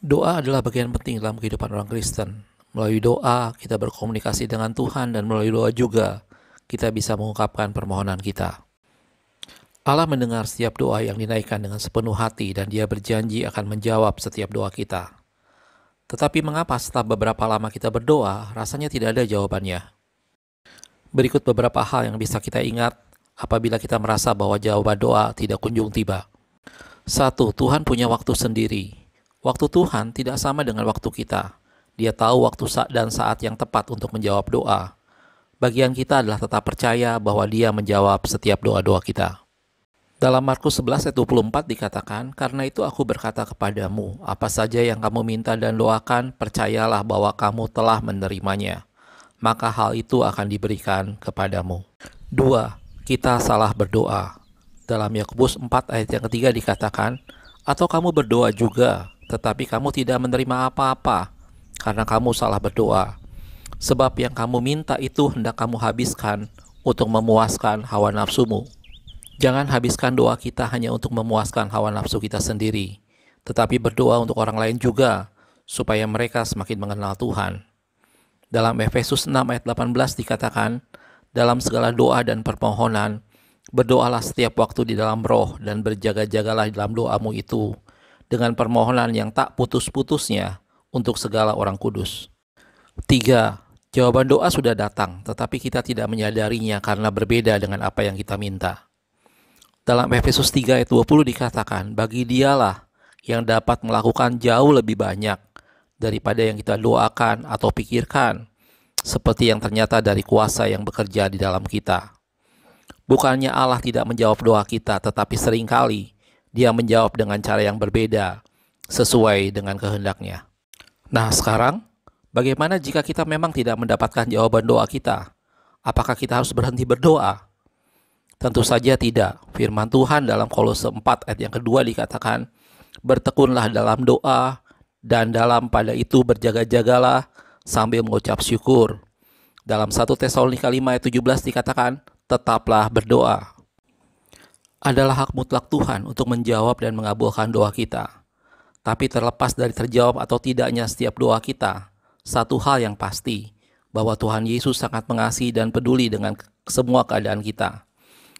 Doa adalah bagian penting dalam kehidupan orang Kristen. Melalui doa, kita berkomunikasi dengan Tuhan, dan melalui doa juga, kita bisa mengungkapkan permohonan kita. Allah mendengar setiap doa yang dinaikkan dengan sepenuh hati, dan Dia berjanji akan menjawab setiap doa kita. Tetapi mengapa setelah beberapa lama kita berdoa, rasanya tidak ada jawabannya? Berikut beberapa hal yang bisa kita ingat apabila kita merasa bahwa jawaban doa tidak kunjung tiba. 1. Tuhan punya waktu sendiri. Waktu Tuhan tidak sama dengan waktu kita. Dia tahu waktu dan saat yang tepat untuk menjawab doa. Bagian kita adalah tetap percaya bahwa Dia menjawab setiap doa-doa kita. Dalam Markus 11 ayat 24 dikatakan, "Karena itu aku berkata kepadamu, apa saja yang kamu minta dan doakan, percayalah bahwa kamu telah menerimanya. Maka hal itu akan diberikan kepadamu." 2. Kita salah berdoa. Dalam Yakobus 4 ayat yang ketiga dikatakan, "Atau kamu berdoa juga, tetapi kamu tidak menerima apa-apa, karena kamu salah berdoa. Sebab yang kamu minta itu hendak kamu habiskan untuk memuaskan hawa nafsumu." Jangan habiskan doa kita hanya untuk memuaskan hawa nafsu kita sendiri, tetapi berdoa untuk orang lain juga, supaya mereka semakin mengenal Tuhan. Dalam Efesus 6 ayat 18 dikatakan, "Dalam segala doa dan permohonan, berdoalah setiap waktu di dalam roh, dan berjaga-jagalah dalam doamu itu, dengan permohonan yang tak putus-putusnya untuk segala orang kudus." 3. Jawaban doa sudah datang, tetapi kita tidak menyadarinya karena berbeda dengan apa yang kita minta. Dalam Efesus 3 ayat 20 dikatakan, "Bagi Dialah yang dapat melakukan jauh lebih banyak daripada yang kita doakan atau pikirkan, seperti yang ternyata dari kuasa yang bekerja di dalam kita." Bukannya Allah tidak menjawab doa kita, tetapi seringkali Dia menjawab dengan cara yang berbeda, sesuai dengan kehendaknya. Nah sekarang, bagaimana jika kita memang tidak mendapatkan jawaban doa kita? Apakah kita harus berhenti berdoa? Tentu saja tidak. Firman Tuhan dalam Kolose 4 ayat yang kedua dikatakan, "Bertekunlah dalam doa, dan dalam pada itu berjaga-jagalah sambil mengucap syukur." Dalam 1 Tesalonika 5 ayat 17 dikatakan, "Tetaplah berdoa." Adalah hak mutlak Tuhan untuk menjawab dan mengabulkan doa kita. Tapi terlepas dari terjawab atau tidaknya setiap doa kita, satu hal yang pasti, bahwa Tuhan Yesus sangat mengasihi dan peduli dengan semua keadaan kita.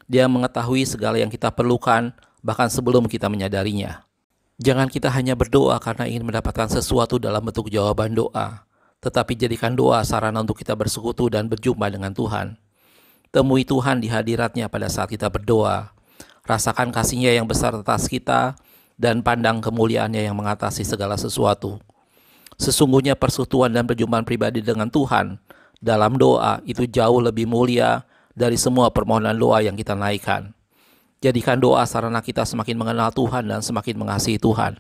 Dia mengetahui segala yang kita perlukan, bahkan sebelum kita menyadarinya. Jangan kita hanya berdoa karena ingin mendapatkan sesuatu dalam bentuk jawaban doa, tetapi jadikan doa sarana untuk kita bersekutu dan berjumpa dengan Tuhan. Temui Tuhan di hadiratnya pada saat kita berdoa. Rasakan kasih-Nya yang besar atas kita, dan pandang kemuliaan-Nya yang mengatasi segala sesuatu. Sesungguhnya persekutuan dan perjumpaan pribadi dengan Tuhan dalam doa itu jauh lebih mulia dari semua permohonan doa yang kita naikkan. Jadikan doa sarana kita semakin mengenal Tuhan dan semakin mengasihi Tuhan.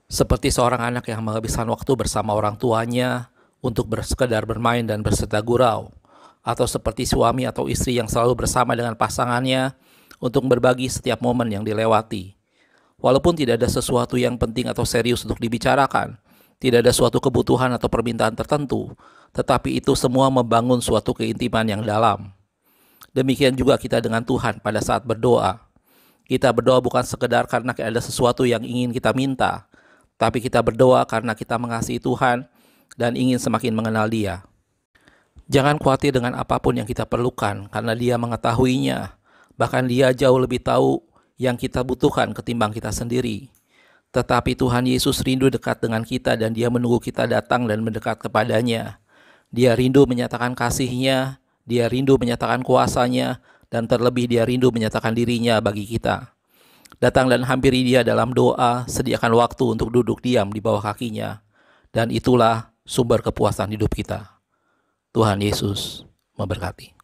Seperti seorang anak yang menghabiskan waktu bersama orang tuanya untuk sekedar bermain dan berserta gurau, atau seperti suami atau istri yang selalu bersama dengan pasangannya untuk berbagi setiap momen yang dilewati. Walaupun tidak ada sesuatu yang penting atau serius untuk dibicarakan, tidak ada suatu kebutuhan atau permintaan tertentu, tetapi itu semua membangun suatu keintiman yang dalam. Demikian juga kita dengan Tuhan pada saat berdoa. Kita berdoa bukan sekedar karena ada sesuatu yang ingin kita minta, tapi kita berdoa karena kita mengasihi Tuhan dan ingin semakin mengenal Dia. Jangan khawatir dengan apapun yang kita perlukan, karena Dia mengetahuinya. Bahkan Dia jauh lebih tahu yang kita butuhkan ketimbang kita sendiri. Tetapi Tuhan Yesus rindu dekat dengan kita, dan Dia menunggu kita datang dan mendekat kepadanya. Dia rindu menyatakan kasih-Nya, Dia rindu menyatakan kuasa-Nya, dan terlebih Dia rindu menyatakan diri-Nya bagi kita. Datang dan hampiri Dia dalam doa, sediakan waktu untuk duduk diam di bawah kaki-Nya, dan itulah sumber kepuasan hidup kita. Tuhan Yesus memberkati.